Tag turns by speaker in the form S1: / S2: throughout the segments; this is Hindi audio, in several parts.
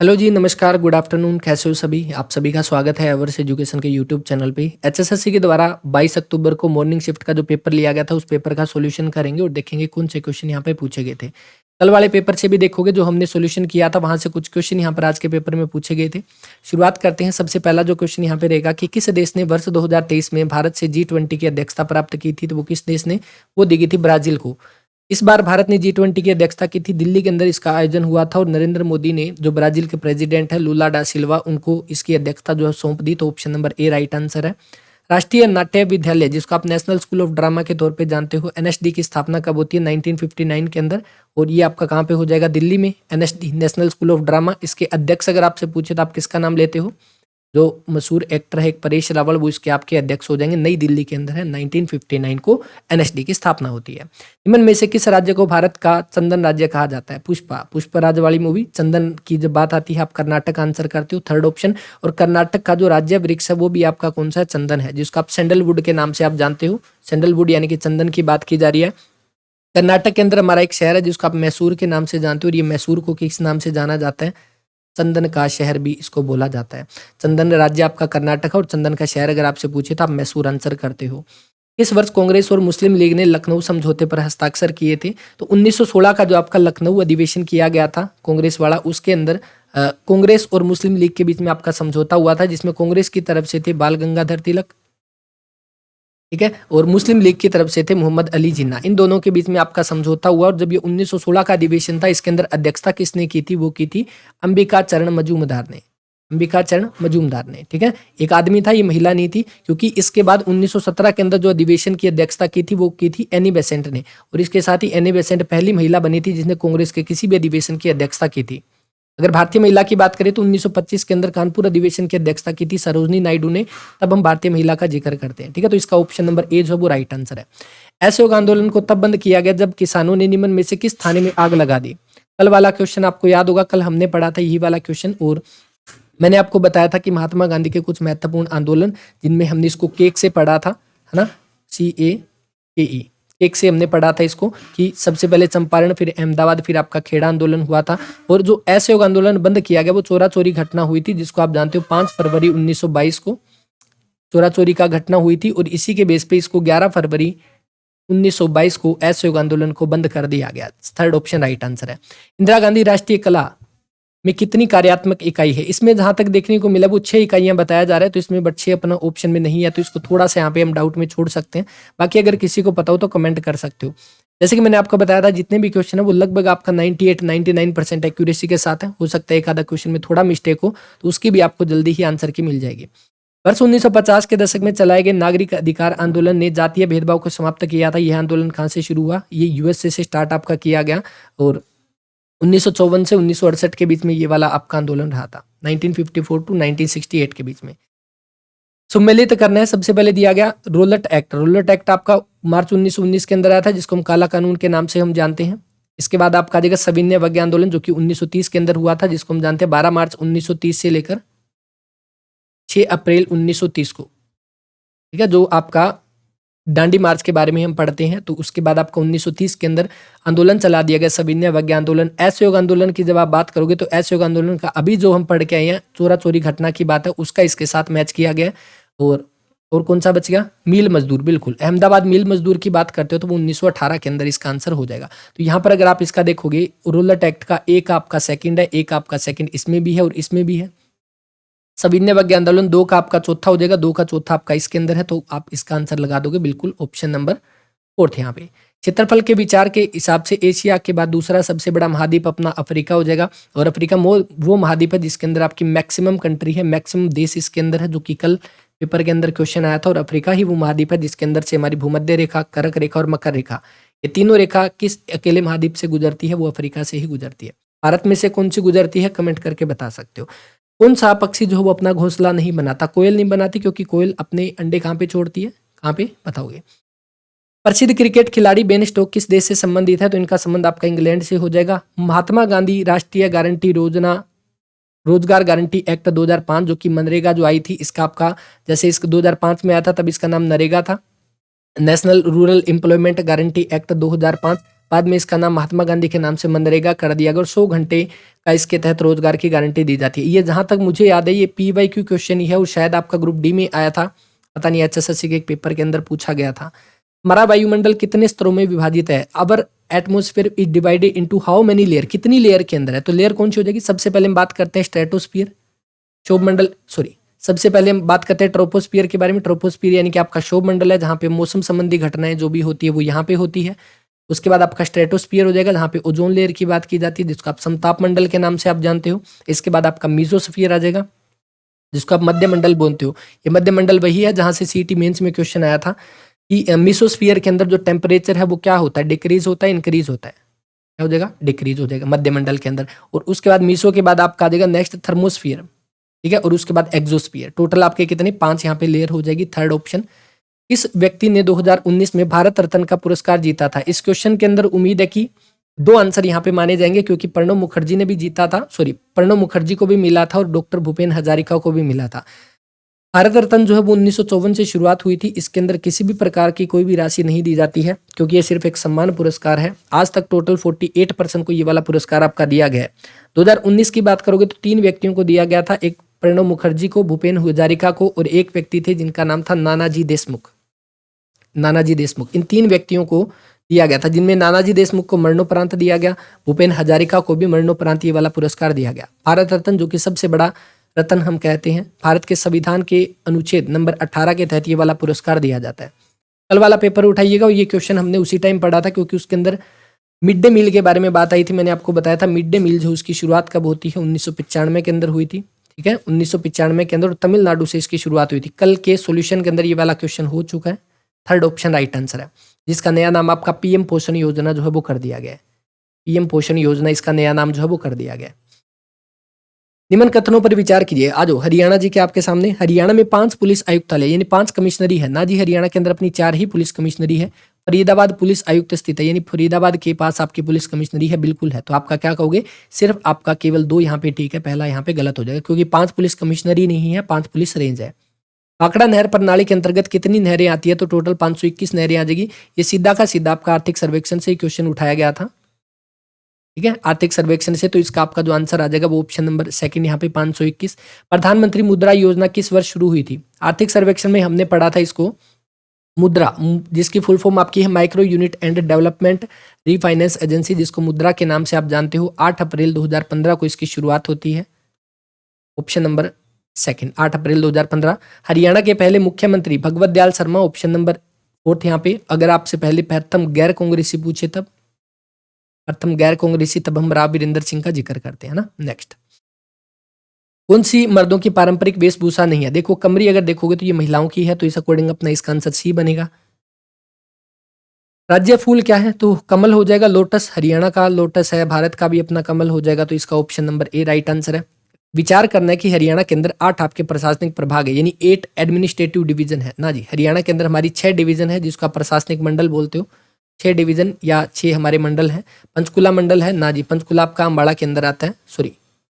S1: हेलो जी, नमस्कार, गुड आफ्टरनून। कैसे हो सभी? आप सभी का स्वागत है एवर्स एजुकेशन के यूट्यूब चैनल पे। एचएसएससी के द्वारा 22 अक्टूबर को मॉर्निंग शिफ्ट का जो पेपर लिया गया था, उस पेपर का सॉल्यूशन करेंगे और देखेंगे कौन से क्वेश्चन यहाँ पे पूछे गए थे। कल वाले पेपर से भी देखोगे, जो हमने सॉल्यूशन किया था वहाँ से कुछ क्वेश्चन यहाँ पर आज के पेपर में पूछे गए थे। शुरुआत करते हैं। सबसे पहला जो क्वेश्चन यहाँ पे रहेगा कि किस देश ने वर्ष 2023 में भारत से G20 की अध्यक्षता प्राप्त की थी? तो वो किस देश ने? वो दी गई थी ब्राजील को। इस बार भारत ने G20 की अध्यक्षता की थी, दिल्ली के अंदर इसका आयोजन हुआ था और नरेंद्र मोदी ने, जो ब्राजील के प्रेसिडेंट है लूला डा सिल्वा, उनको इसकी अध्यक्षता जो है सौंप दी। तो option number A right answer है। राष्ट्रीय नाट्य विद्यालय, जिसको आप नेशनल स्कूल ऑफ ड्रामा के तौर पे जानते हो, एनएसडी की स्थापना कब होती है? 1959 के अंदर। और ये आपका कहाँ पे हो जाएगा? दिल्ली में। NSD national school of drama, इसके अध्यक्ष अगर आपसे पूछे तो आप किसका नाम लेते हो? जो मशहूर एक्टर है एक परेश रावल, वो इसके आपके अध्यक्ष हो जाएंगे। नई दिल्ली के अंदर है। 1959 को एनएसडी की स्थापना होती है। निम्न में से किस राज्य को भारत का चंदन राज्य कहा जाता है? पुष्पराज वाली मूवी चंदन की जब बात आती है, आप कर्नाटक आंसर करते हो, थर्ड ऑप्शन। और कर्नाटक का जो राज्य वृक्ष है वो भी आपका कौन सा है? चंदन है, जिसको आप सैंडलवुड के नाम से आप जानते हो। सैंडलवुड यानी कि चंदन की बात की जा रही है। कर्नाटक के अंदर हमारा एक शहर है जिसको आप मैसूर के नाम से जानते हो, और ये मैसूर को किस नाम से जाना जाता है? चंदन का शहर भी इसको बोला जाता है। चंदन राज्य आपका कर्नाटक है और चंदन का शहर अगर आपसे पूछे तो आप मैसूर आंसर करते हो। इस वर्ष कांग्रेस और मुस्लिम लीग ने लखनऊ समझौते पर हस्ताक्षर किए थे? तो 1916 का जो आपका लखनऊ अधिवेशन किया गया था कांग्रेस वाला, उसके अंदर कांग्रेस और मुस्लिम लीग के बीच में आपका समझौता हुआ था, जिसमें कांग्रेस की तरफ से थे बाल गंगाधर तिलक, ठीक है, और मुस्लिम लीग की तरफ से थे मोहम्मद अली जिन्ना। इन दोनों के बीच में आपका समझौता हुआ। और जब ये 1916 का अधिवेशन था, इसके अंदर अध्यक्षता किसने की थी? वो की थी अंबिका चरण मजूमदार ने। अंबिका चरण मजूमदार ने, ठीक है। एक आदमी था, ये महिला नहीं थी, क्योंकि इसके बाद 1917 के अंदर जो अधिवेशन की अध्यक्षता की थी वो की थी एनी बेसेंट ने। और इसके साथ ही एनी बेसेंट पहली महिला बनी थी जिसने कांग्रेस के किसी भी अधिवेशन की अध्यक्षता की थी। अगर भारतीय महिला की बात करें तो 1925 के अंदर कानपुर अधिवेशन की अध्यक्षता की थी सरोजनी नायडू ने। तब हम भारतीय महिला का जिक्र करते हैं, ठीक है। तो इसका ऑप्शन नंबर ए जो वो राइट आंसर है। असहयोग आंदोलन को तब बंद किया गया जब किसानों ने निम्न में से किस थाने में आग लगा दी? कल वाला क्वेश्चन आपको याद होगा, कल हमने पढ़ा था यही वाला क्वेश्चन, और मैंने आपको बताया था कि महात्मा गांधी के कुछ महत्वपूर्ण आंदोलन, जिनमें हमने इसको केक से पढ़ा था, है ना, CAKE, एक से हमने पढ़ा था इसको, कि सबसे पहले चंपारण, फिर अहमदाबाद, फिर आपका खेड़ा आंदोलन हुआ था। और जो असहयोग आंदोलन बंद किया गया वो चोरा चोरी घटना हुई थी, जिसको आप जानते हो 5 फरवरी 1922 को चोरा चोरी का घटना हुई थी। और इसी के बेस पे इसको 11 फरवरी 1922 को असहयोग आंदोलन को बंद कर दिया गया। थर्ड ऑप्शन राइट आंसर है। इंदिरा गांधी राष्ट्रीय कला में कितनी कार्यात्मक इकाई है? इसमें जहां तक देखने को मिला वो 6 इकाइयां बताया जा रहा है, तो इसमें बट 6 अपना ऑप्शन में नहीं है, तो इसको थोड़ा सा यहाँ पे हम डाउट में छोड़ सकते हैं। बाकी अगर किसी को पता हो तो कमेंट कर सकते हो। जैसे कि मैंने आपको बताया था, जितने भी क्वेश्चन है वो लगभग आपका 98-99% एक्यूरेसी के साथ है। हो सकता है एक आधा क्वेश्चन में थोड़ा मिस्टेक हो, तो उसकी भी आपको जल्दी ही आंसर की मिल जाएगी। वर्ष 1950 के दशक में चलाए गए नागरिक अधिकार आंदोलन ने जातीय भेदभाव को समाप्त किया था। यह आंदोलन कहाँ से शुरू हुआ? ये यूएसए से स्टार्ट आपका किया गया, और 1954 से 1968 के बीच में ये वाला आपका आंदोलन रहा था। 1954 टू 1968 के बीच में। सम्मिलित करना है, सबसे पहले दिया गया रोलट एक्ट। रोलट एक्ट आपका मार्च 1919 के अंदर आया था, जिसको हम काला कानून के नाम से हम जानते हैं। इसके बाद आपका आ जाएगा सविनय अवज्ञा आंदोलन, जो कि 1930 के अंदर हुआ था, जिसको हम जानते हैं 12 मार्च 1930 से लेकर 6 अप्रैल 1930 को, ठीक है। जो आपका दांडी मार्च के बारे में हम पढ़ते हैं। तो उसके बाद आपको 1930 के अंदर आंदोलन चला दिया गया, सविनय अवज्ञा आंदोलन। असहयोग आंदोलन की जब आप बात करोगे तो असहयोग आंदोलन का अभी जो हम पढ़ के आए हैं चोरा चोरी घटना की बात है, उसका इसके साथ मैच किया गया। और कौन सा बच गया? मील मजदूर, बिल्कुल। अहमदाबाद मील मजदूर की बात करते हो तो वो 1918 के अंदर इसका आंसर हो जाएगा। तो यहाँ पर अगर आप इसका देखोगे, रोलट एक्ट का एक आपका सेकंड है, एक आपका सेकंड इसमें भी है और इसमें भी है। सविनय अवज्ञा आंदोलन 2 का आपका चौथा हो जाएगा, 2 का चौथा आपका इसके अंदर है, तो आप इसका आंसर लगा दोगे बिल्कुल ऑप्शन नंबर 4 यहाँ पे। क्षेत्रफल के विचार के हिसाब से एशिया के बाद दूसरा सबसे बड़ा महाद्वीप अपना अफ्रीका हो जाएगा। और अफ्रीका वो महाद्वीप है जिसके अंदर आपकी मैक्सिमम कंट्री है, मैक्सिमम देश इसके अंदर है, जो कि कल पेपर के अंदर क्वेश्चन आया था। और अफ्रीका ही वो महाद्वीप है जिसके अंदर से हमारी भूमध्य रेखा, कर्क रेखा और मकर रेखा, ये तीनों रेखा किस अकेले महाद्वीप से गुजरती है? वो अफ्रीका से ही गुजरती है। भारत में से कौन सी गुजरती है? कमेंट करके बता सकते हो। कौन सा पक्षी जो है वो अपना घोंसला नहीं बनाता? कोयल नहीं बनाती, क्योंकि कोयल अपने अंडे कहाँ पे छोड़ती है? कहाँ पे बताओगे? प्रसिद्ध क्रिकेट खिलाड़ी बेन स्टोक किस देश से संबंधित है? तो इनका संबंध आपका इंग्लैंड से हो जाएगा। महात्मा गांधी राष्ट्रीय गारंटी रोजगार गारंटी एक्ट 2005, जो कि मनरेगा जो आई थी, इसका आपका जैसे इसका 2005 में आया था तब इसका नाम नरेगा था। National rural employment guarantee act 2005, बाद में इसका नाम महात्मा गांधी के नाम से मनरेगा कर दिया गया। और 100 घंटे का इसके तहत रोजगार की गारंटी दी जाती है। ये जहां तक मुझे याद है ये PYQ क्वेश्चन ही है और शायद आपका ग्रुप डी में आया था, पता नहीं, HSSC के एक पेपर के अंदर पूछा गया था। हमारा वायुमंडल कितने स्तरों में विभाजित है? Our atmosphere is divided into how many layer, कितनी लेयर के अंदर है? तो लेयर कौन सी हो जाएगी? सबसे पहले हम बात करते हैं स्ट्रेटोस्फीयर, शोभमंडल, सॉरी, सबसे पहले हम बात करते हैं ट्रोपोस्फीयर के बारे में। ट्रोपोस्फीयर यानी कि आपका शोभमंडल है, जहां पे मौसम संबंधी घटनाएं जो भी होती है वो यहाँ पे होती है। उसके बाद आपका स्ट्रेटोस्फीयर हो जाएगा, जहां पे ओजोन लेयर की बात की जाती है, जिसको आप समताप मंडल के नाम से आप जानते हो। इसके बाद आपका मीजोस्फीयर आ जाएगा, जिसको आप मध्य मंडल बोलते हो। ये मध्य मंडल वही है जहां से CET मेंस में क्वेश्चन आया था कि मीसोस्फीयर के अंदर जो टेम्परेचर है वो क्या होता है? डिक्रीज होता है, इंक्रीज होता है? क्या हो जाएगा? डिक्रीज हो जाएगा मध्य मंडल के अंदर। और उसके बाद मीसो के बाद आपका आ जाएगा नेक्स्ट थर्मोस्फीयर, ठीक है, और उसके बाद एक्सोस्फीयर। टोटल आपके कितने? 5 यहाँ पे लेयर हो जाएगी। Third option. इस व्यक्ति ने 2019 में भारत रत्न का पुरस्कार जीता था? इस क्वेश्चन के अंदर उम्मीद है कि 2 आंसर यहाँ पे माने जाएंगे, क्योंकि प्रणब मुखर्जी ने भी जीता था, सॉरी, प्रणब मुखर्जी को भी मिला था और डॉक्टर भूपेन हजारिका को भी मिला था। भारत रत्न जो है वो 1954 से शुरुआत हुई थी। इसके अंदर किसी भी प्रकार की कोई भी राशि नहीं दी जाती है, क्योंकि ये सिर्फ एक सम्मान पुरस्कार है। आज तक टोटल 48% को ये वाला पुरस्कार आपका दिया गया है। 2019 की बात करोगे तो 3 व्यक्तियों को दिया गया था, एक प्रणब मुखर्जी को, भूपेन हजारिका को, और एक व्यक्ति थे जिनका नाम था नानाजी देशमुख। नानाजी देशमुख, इन 3 व्यक्तियों को दिया गया था, जिनमें नानाजी देशमुख को मरणोपरांत दिया गया, भूपेन हजारिका को भी मरणोपरांत ये वाला पुरस्कार दिया गया। भारत रत्न जो कि सबसे बड़ा रत्न हम कहते हैं, भारत के संविधान के अनुच्छेद नंबर 18 के तहत ये वाला पुरस्कार दिया जाता है। कल वाला पेपर उठाइएगा, और ये क्वेश्चन हमने उसी टाइम पढ़ा था, क्योंकि उसके अंदर मिड डे मील के बारे में बात आई थी। मैंने आपको बताया था मिड डे मील जो उसकी शुरुआत कब होती है, 1995 के अंदर हुई थी, ठीक है, 1995 के अंदर तमिलनाडु से इसकी शुरुआत हुई थी। कल के सोल्यूशन के अंदर ये वाला क्वेश्चन हो चुका है। थर्ड ऑप्शन राइट आंसर है, जिसका नया नाम आपका PM पोषण योजना जो है वो कर दिया गया है। PM पोषण योजना इसका नया नाम जो है वो कर दिया गया है। निम्न कथनों पर विचार कीजिए। आज हरियाणा जी के आपके सामने, हरियाणा में 5 पुलिस आयुक्तालय यानी 5 कमिश्नरी है ना जी। हरियाणा के अंदर अपनी 4 ही पुलिस कमिश्नरी है। फरीदाबाद पुलिस आयुक्त स्थित है, यानी फरीदाबाद के पास आपकी पुलिस कमिश्नरी है, बिल्कुल है। तो आपका क्या कहोगे? सिर्फ आपका केवल 2 यहाँ पे ठीक है, पहला यहाँ पे गलत हो जाएगा, क्योंकि 5 पुलिस कमिश्नरी नहीं है, 5 पुलिस रेंज है। काकड़ा नहर प्रणाली के अंतर्गत कितनी नहरें आती है? तो टोटल 521 नहरें आ जाएगी। ये सीधा का सीधा आपका आर्थिक सर्वेक्षण से ही क्वेश्चन उठाया गया था, ठीक है, आर्थिक सर्वेक्षण से। तो इसका आपका जो आंसर आ जाएगा वो ऑप्शन नंबर सेकंड यहाँ पे 521। प्रधानमंत्री मुद्रा योजना किस वर्ष शुरू हुई थी? आर्थिक सर्वेक्षण में हमने पढ़ा था इसको, मुद्रा, जिसकी फुल फॉर्म आपकी है micro unit and development refinance agency, जिसको मुद्रा के नाम से आप जानते हो। 8 अप्रैल 2015 को इसकी शुरुआत होती है। ऑप्शन नंबर सेकंड, 8 अप्रैल 2015। हरियाणा के पहले मुख्यमंत्री भगवत दयाल शर्मा, ऑप्शन नंबर 4 यहाँ पे। अगर आपसे पहले प्रथम गैर कांग्रेसी पूछे तब, प्रथम गैर कांग्रेसी, तब हम राव वीरेंद्र सिंह का जिक्र करते हैं ना। नेक्स्ट, कौन सी मर्दों की पारंपरिक वेशभूषा नहीं है? देखो कमरी अगर देखोगे तो ये महिलाओं की है, तो इस अकॉर्डिंग अपना इसका आंसर सी बनेगा। राज्य फूल क्या है? तो कमल हो जाएगा, लोटस, हरियाणा का लोटस है, भारत का भी अपना कमल हो जाएगा, तो इसका option number A right answer है। विचार करना है कि हरियाणा के अंदर 8 आपके प्रशासनिक प्रभाग है, यानी 8 एडमिनिस्ट्रेटिव डिवीजन है ना जी। हरियाणा के अंदर हमारी 6 डिवीजन है, जिसको आप प्रशासनिक मंडल बोलते हो। 6 डिवीजन या 6 हमारे मंडल हैं। पंचकुला मंडल है ना जी, पंचकुला आपका अम्बाड़ा के अंदर आता है, सॉरी,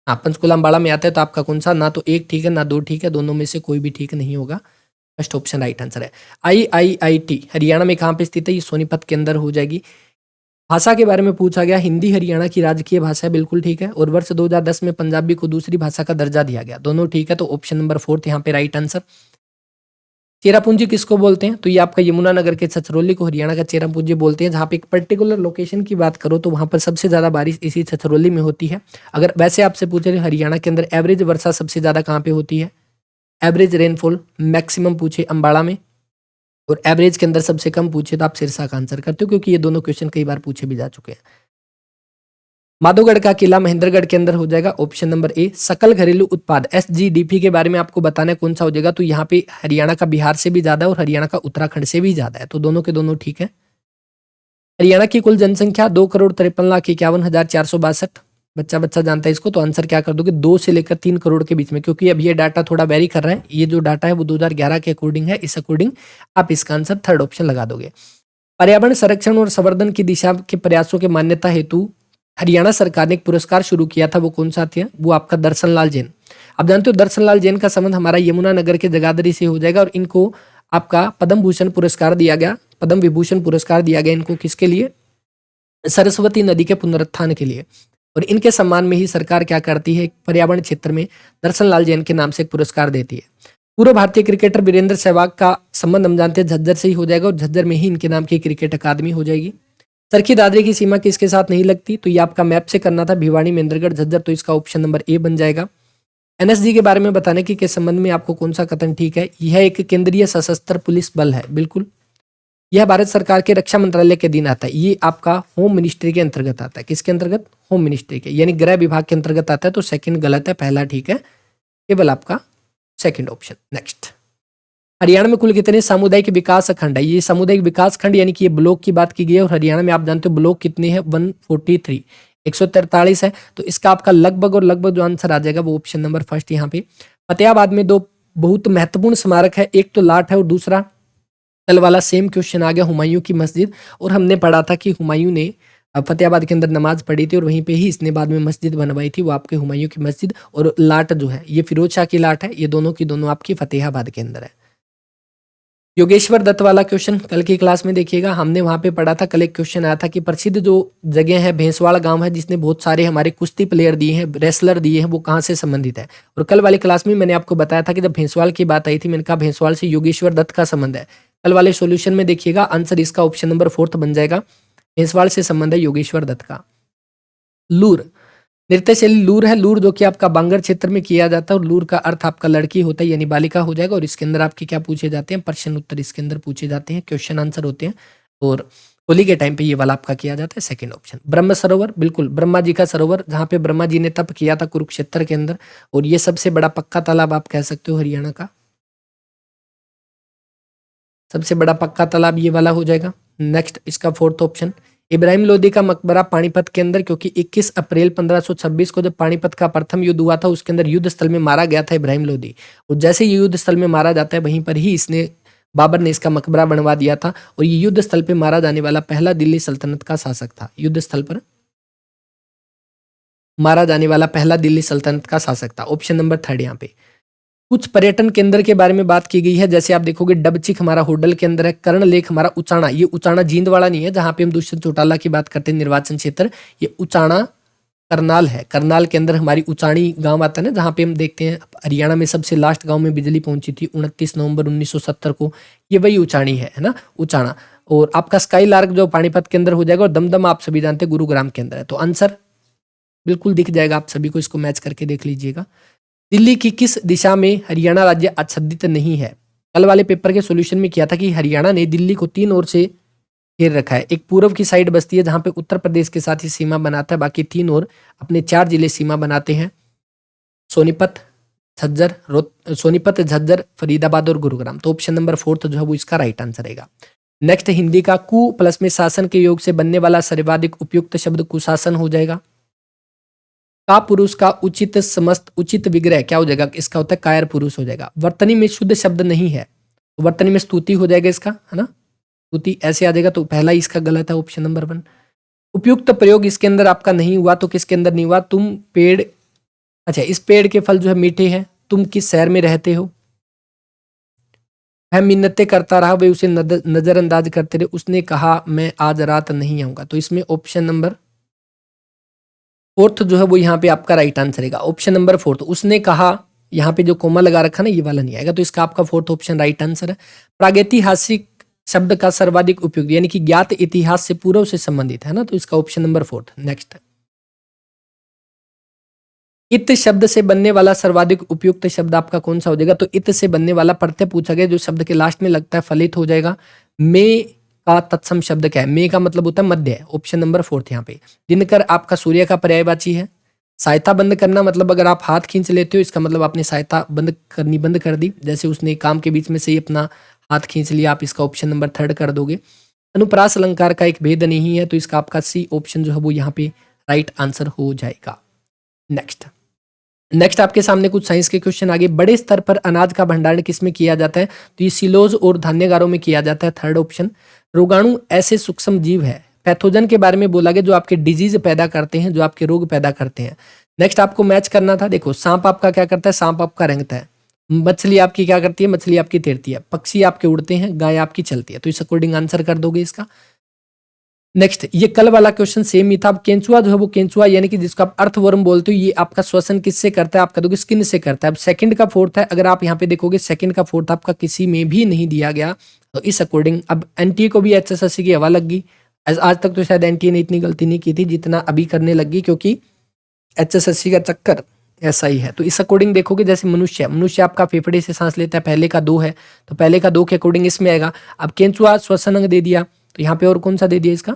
S1: हाँ, पंचकुला अम्बाड़ा में आता है। तो आपका कौन सा? ना तो 1 ठीक है ना 2 ठीक है, दोनों में से कोई भी ठीक नहीं होगा। फर्स्ट ऑप्शन राइट आंसर है। IIIT हरियाणा में कहाँ पे स्थित है? ये सोनीपत के अंदर हो जाएगी। भाषा के बारे में पूछा गया, हिंदी हरियाणा की राजकीय भाषा है, बिल्कुल ठीक है। और वर्ष 2010 में पंजाबी को दूसरी भाषा का दर्जा दिया गया, दोनों ठीक है। तो ऑप्शन नंबर 4 यहाँ पे राइट आंसर। चेरापूंजी किसको बोलते हैं? तो ये आपका यमुनानगर के छछरौली को हरियाणा का चेरापूंजी बोलते हैं। जहाँ पे एक पर्टिकुलर लोकेशन की बात करो तो वहाँ पर सबसे ज्यादा बारिश इसी छछरौली में होती है। अगर वैसे आपसे पूछे हरियाणा के अंदर एवरेज वर्षा सबसे ज्यादा कहाँ पे होती है, एवरेज रेनफॉल मैक्सिमम पूछे अम्बाड़ा में, और एवरेज के अंदर सबसे कम पूछे तो आप सिरसा का आंसर करते हो, क्योंकि ये दोनों क्वेश्चन कई बार पूछे भी जा चुके हैं। माधोगढ़ का किला महेंद्रगढ़ के अंदर हो जाएगा, ऑप्शन नंबर ए। सकल घरेलू उत्पाद SGDP के बारे में आपको बताना है कौन सा हो जाएगा? तो यहाँ पे हरियाणा का बिहार से भी ज्यादा है और हरियाणा का उत्तराखंड से भी ज्यादा है, तो दोनों के दोनों ठीक है। हरियाणा की कुल जनसंख्या 2,53,0462। बच्चा बच्चा जानता है इसको, तो आंसर क्या कर दोगे? 2 से लेकर 3 करोड़ के बीच में, क्योंकि अब ये डाटा थोड़ा वेरी कर रहा है। ये जो डाटा है वो 2011 के अकॉर्डिंग है, इस अकॉर्डिंग आप इसका आंसर थर्ड ऑप्शन लगा दोगे। पर्यावरण संरक्षण और संवर्धन की दिशा के प्रयासों के मान्यता हेतु हरियाणा सरकार ने एक पुरस्कार शुरू किया था, वो कौन सा था? वो आपका दर्शन लाल जैन। आप जानते हो दर्शन लाल जैन का संबंध हमारा यमुनानगर के जगाधरी से हो जाएगा, और इनको आपका पद्म भूषण पुरस्कार दिया गया, पद्म विभूषण पुरस्कार दिया गया इनको, किसके लिए? सरस्वती नदी के पुनरुत्थान के लिए। और इनके सम्मान में ही सरकार क्या करती है, पर्यावरण क्षेत्र में दर्शन लाल जैन के नाम से एक पुरस्कार देती है। पूर्व भारतीय क्रिकेटर वीरेंद्र सहवाग का संबंध हम जानते हैं झज्जर से ही हो जाएगा और झज्जर में ही इनके नाम की क्रिकेट अकादमी हो जाएगी। चरखी दादरी की सीमा किसके साथ नहीं लगती, तो ये आपका मैप से करना था, भिवानी, महेंद्रगढ़, झज्जर, तो इसका ऑप्शन नंबर ए बन जाएगा। एनएसजी के बारे में बताने की के संबंध में आपको कौन सा कथन ठीक है, यह एक केंद्रीय सशस्त्र पुलिस बल है, बिल्कुल। यह भारत सरकार के रक्षा मंत्रालय के अधीन आता है, ये आपका होम मिनिस्ट्री के अंतर्गत आता है। किसके अंतर्गत, होम मिनिस्ट्री के, यानी गृह विभाग के अंतर्गत आता है, तो सेकंड गलत है, पहला ठीक है, केवल आपका सेकंड ऑप्शन। नेक्स्ट, हरियाणा में कुल कितने सामुदायिक विकास खंड है, ये सामुदायिक विकास खंड यानी कि ये ब्लॉक की बात की गई है, और हरियाणा में आप जानते हो ब्लॉक कितने हैं, 143, 143 है, तो इसका आपका लगभग और लगभग जो आंसर आ जाएगा वो ऑप्शन नंबर फर्स्ट यहाँ पे। फतेहाबाद में दो बहुत महत्वपूर्ण स्मारक है, एक तो लाट है और दूसरा कल वाला सेम क्वेश्चन आ गया हुमायूं की मस्जिद, और हमने पढ़ा था कि हुमायूं ने फतेहाबाद के अंदर नमाज पढ़ी थी और वहीं पे ही इसने बाद में मस्जिद बनवाई थी, वो आपके हुमायूं की मस्जिद। और लाट जो है ये फिरोज शाह की लाट है, ये दोनों की दोनों आपकी फतेहाबाद के अंदर है। योगेश्वर दत्त वाला क्वेश्चन कल की क्लास में देखिएगा, हमने वहां पे पढ़ा था, कल एक क्वेश्चन आया था कि प्रसिद्ध जो जगह है भैंसवाड़ा गांव है जिसने बहुत सारे हमारे कुश्ती प्लेयर दिए हैं, रेसलर दिए हैं, वो कहाँ से संबंधित है। और कल वाली क्लास में मैंने आपको बताया था कि जब भैंसवाल की बात आई थी मैंने कहा भैंसवाल से योगेश्वर दत्त का संबंध है। कल वाले सॉल्यूशन में देखिएगा आंसर इसका ऑप्शन नंबर फोर्थ बन जाएगा, भैंसवाल से संबंध है योगेश्वर दत्त का। लूर, नृत्य शैली लूर है, लूर जो कि आपका बांगर क्षेत्र में किया जाता है, और लूर का अर्थ आपका लड़की होता है यानी बालिका हो जाएगा। और इसके अंदर आपके क्या पूछे जाते हैं, प्रश्न उत्तर इसके अंदर पूछे जाते हैं, क्वेश्चन आंसर होते हैं। और होली के टाइम पे ये वाला आपका किया जाता है सेकंड ऑप्शन। ब्रह्म सरोवर, बिल्कुल ब्रह्मा जी का सरोवर, जहाँ पे ब्रह्मा जी ने तप किया था कुरुक्षेत्र के अंदर, और ये सबसे बड़ा पक्का तालाब आप कह सकते हो हरियाणा का, सबसे बड़ा पक्का तालाब ये वाला हो जाएगा। नेक्स्ट, इसका फोर्थ ऑप्शन इब्राहिम लोदी का मकबरा पानीपत के अंदर, क्योंकि 21 अप्रैल 1526 को जब पानीपत का प्रथम युद्ध हुआ था उसके अंदर युद्ध स्थल में मारा गया था इब्राहिम लोदी, और जैसे ये युद्ध स्थल में मारा जाता है वहीं पर ही इसने बाबर ने इसका मकबरा बनवा दिया था, और ये युद्ध स्थल पे मारा जाने वाला पहला दिल्ली सल्तनत का शासक था, युद्ध स्थल पर मारा जाने वाला पहला दिल्ली सल्तनत का शासक था, ऑप्शन नंबर थर्ड यहाँ पे। कुछ पर्यटन केंद्र के बारे में बात की गई है, जैसे आप देखोगे डबचिक हमारा होडल के अंदर है, कर्ण लेक हमारा उचाना, ये उचाना जींद वाला नहीं है जहां पे हम दुष्यंत चौटाला की बात करते हैं निर्वाचन क्षेत्र, ये उचाना करनाल है, करनाल के अंदर हमारी उचानी गांव आता है ना, जहां पे हम देखते हैं हरियाणा में सबसे लास्ट गांव में बिजली पहुंची थी 29 नवंबर 1970 को, ये वही उचानी है ना, उचाना। और आपका स्काई लार्क जो पानीपत के अंदर हो जाएगा, और दमदम आप सभी जानते हैं गुरुग्राम के अंदर है, तो आंसर बिल्कुल दिख जाएगा आप सभी को, इसको मैच करके देख लीजिएगा। दिल्ली की किस दिशा में हरियाणा राज्य आच्छादित नहीं है, कल वाले पेपर के सॉल्यूशन में किया था कि हरियाणा ने दिल्ली को 3 ओर से घेर रखा है, एक पूर्व की साइड बसती है जहां पे उत्तर प्रदेश के साथ ही सीमा बनाता है, बाकी 3 ओर अपने 4 जिले सीमा बनाते हैं, सोनीपत, झज्जर, फरीदाबाद और गुरुग्राम, तो ऑप्शन नंबर फोर्थ जो है वो इसका राइट आंसर रहेगा। नेक्स्ट, हिंदी का कु प्लस में शासन के योग से बनने वाला सर्वाधिक उपयुक्त शब्द कुशासन हो जाएगा। का पुरुष का उचित समस्त उचित विग्रह क्या हो जाएगा, इसका होता है कायर पुरुष हो जाएगा। वर्तनी में शुद्ध शब्द नहीं है, तो वर्तनी में स्तुति हो जाएगा इसका, है ना, स्तुति ऐसे आ जाएगा, तो पहला ही इसका गलत है, ऑप्शन नंबर 1। उपयुक्त प्रयोग इसके अंदर आपका नहीं हुआ, तो किसके अंदर नहीं हुआ, तुम पेड़, अच्छा इस पेड़ के फल जो है मीठे हैं, तुम किस शहर में रहते हो, वह मिन्नतें करता रहा, वे उसे नजरअंदाज करते रहे, उसने कहा मैं आज रात नहीं आऊंगा, तो इसमें ऑप्शन नंबर फोर्थ जो है वो यहाँ पे आपका राइट आंसर रहेगा, ऑप्शन नंबर फोर्थ। उसने कहा, यहाँ पे जो कोमा लगा रखा ना ये वाला नहीं आएगा, तो इसका आपका फोर्थ ऑप्शन राइट आंसर है। प्रागैतिहासिक शब्द का सर्वाधिक उपयोग यानी कि ज्ञात इतिहास से पूर्व से संबंधित है ना, तो इसका ऑप्शन नंबर फोर्थ। नेक्स्ट, इत शब्द से बनने वाला सर्वाधिक उपयुक्त शब्द आपका कौन सा हो जाएगा, तो इत से बनने वाला प्रत्यय पूछा गया जो शब्द के लास्ट में लगता है फलित हो जाएगा। मे का तत्सम शब्द क्या है, मे का मतलब होता है मध्य, ऑप्शन नंबर फोर्थ यहाँ पे। दिनकर आपका सूर्य का पर्यायवाची है। सहायता बंद करना मतलब अगर आप हाथ खींच लेते हो इसका मतलब आपने सहायता बंद कर दी, जैसे उसने काम के बीच में से ही अपना हाथ खींच लिया, आप इसका ऑप्शन नंबर थर्ड कर दोगे। अनुप्रास अलंकार का एक भेद नहीं है, तो इसका आपका सी ऑप्शन जो है वो यहाँ पे राइट आंसर हो जाएगा। नेक्स्ट आपके सामने कुछ साइंस के क्वेश्चन आगे। बड़े स्तर पर अनाज का भंडारण किसमें किया जाता है, तो ये सिलोज और धान्यगारों में किया जाता है, थर्ड ऑप्शन। रोगाणु ऐसे सूक्ष्म जीव है, पैथोजन के बारे में बोला गया जो आपके डिजीज पैदा करते हैं, जो आपके रोग पैदा करते हैं। नेक्स्ट आपको मैच करना था, देखो सांप आपका क्या करता है, सांप आपका रेंगता है। मछली आपकी क्या करती है, मछली आपकी तैरती है। पक्षी आपके उड़ते हैं, गाय आपकी चलती है, तो इस अकॉर्डिंग आंसर कर दोगे इसका। नेक्स्ट, ये कल वाला क्वेश्चन सेम ही था। अब केंचुआ जो है वो केंचुआ यानी कि जिसको आप अर्थवर्म बोलते हो, ये आपका श्वसन किससे करता है? आप कह दोगे स्किन से करता है। अब सेकंड का फोर्थ है, अगर आप यहाँ पे देखोगे सेकंड का फोर्थ आपका किसी में भी नहीं दिया गया, तो इस अकॉर्डिंग अब एनटीए को भी एचएसएससी की हवा लग गई। आज तक तो शायद एनटीए ने इतनी गलती नहीं की थी जितना अभी करने लगी, क्योंकि एचएसएससी का चक्कर ऐसा ही है। तो इस अकॉर्डिंग देखोगे, जैसे मनुष्य आपका फेफड़े से सांस लेता है, पहले का 2 है, तो पहले का 2 के अकॉर्डिंग इसमें आएगा। अब केंचुआ श्वसन अंग दे दिया, तो यहाँ पे और कौन सा दे दिया इसका?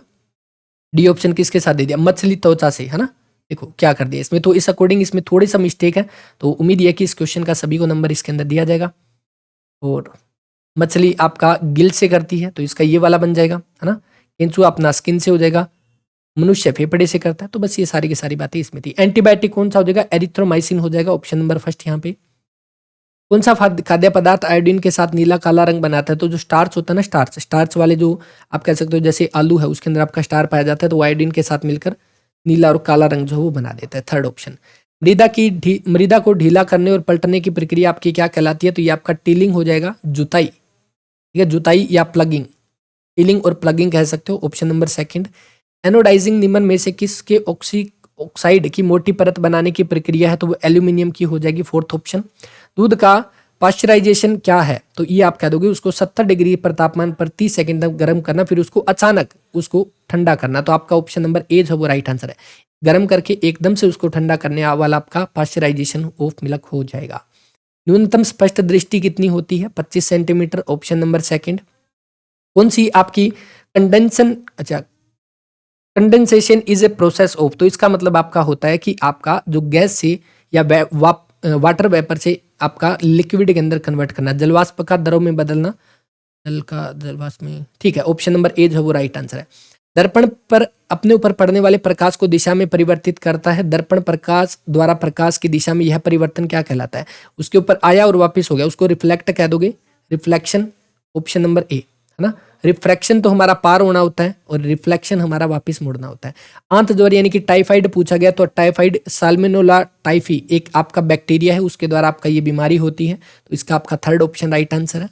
S1: डी ऑप्शन किसके साथ दे दिया? मछली त्वचा से, है ना। देखो क्या कर दिया इसमें, तो इस अकॉर्डिंग इसमें थोड़ी सा मिस्टेक है। तो उम्मीद है कि इस क्वेश्चन का सभी को नंबर इसके अंदर दिया जाएगा। और मछली आपका गिल से करती है, तो इसका ये वाला बन जाएगा, है ना। केंचुआ अपना स्किन से हो जाएगा, मनुष्य फेफड़े से करता है। तो बस ये सारी की सारी बातें इसमें थी। एंटीबायोटिक कौन सा हो जाएगा? एरिथ्रोमाइसिन हो जाएगा, ऑप्शन नंबर फर्स्ट यहाँ पे। कौन सा खाद्य पदार्थ आयोडीन के साथ नीला काला रंग बनाता है? तो जो स्टार्च होता है ना, स्टार्च वाले जो आप कह सकते हो, जैसे आलू है उसके अंदर आपका स्टार पाया जाता है, तो वो आयोडीन के साथ मिलकर नीला और काला रंग जो है वो बना देता है। Third option. मृदा को ढीला करने और पलटने की प्रक्रिया आपकी क्या कहलाती है? तो ये आपका टीलिंग हो जाएगा, जुताई, ठीक है, जुताई या प्लगिंग, टीलिंग और प्लगिंग कह सकते हो, ऑप्शन नंबर सेकंड। एनोडाइजिंग निम्न में से किसके ऑक्साइड की मोटी परत बनाने की प्रक्रिया है? तो वो एल्यूमिनियम की हो जाएगी, फोर्थ ऑप्शन। दूध का पाश्चराइजेशन क्या है? तो ये आप कह दोगे उसको 70 डिग्री पर तापमान पर 30 सेकंड तक गर्म करना, फिर उसको अचानक उसको ठंडा करना। तो आपका ऑप्शन नंबर ए जो वो राइट आंसर है। गर्म करके एकदम से उसको ठंडा करने वाला आपका पाश्चराइजेशन ऑफ मिल्क हो जाएगा। न्यूनतम स्पष्ट दृष्टि कितनी होती है? 25 सेंटीमीटर, ऑप्शन नंबर सेकंड। कौन सी आपकी condensation is a process of, तो इसका मतलब आपका होता है कि आपका जो गैस से या वाटर वेपर से आपका लिक्विड के अंदर कन्वर्ट करना, जलवाष्प का द्रव में बदलना, जल का जलवाष्प में, ठीक है, ऑप्शन नंबर ए जो वो राइट आंसर है। दर्पण पर अपने ऊपर पड़ने वाले प्रकाश को दिशा में परिवर्तित करता है। दर्पण प्रकाश द्वारा प्रकाश की दिशा में यह परिवर्तन क्या कहलाता है? उसके ऊपर आया और वापस हो गया, उसको रिफ्लेक्ट कह दोगे, रिफ्लेक्शन, ऑप्शन नंबर ए, है ना। रिफ्रैक्शन तो हमारा पार होना होता है और रिफ्लेक्शन हमारा वापस मुड़ना होता है। आंत ज्वर यानी कि टाइफाइड पूछा गया, तो टाइफाइड साल्मोनेला टाइफी एक आपका बैक्टीरिया है, उसके द्वारा आपका ये बीमारी होती है, तो इसका आपका थर्ड ऑप्शन राइट आंसर है।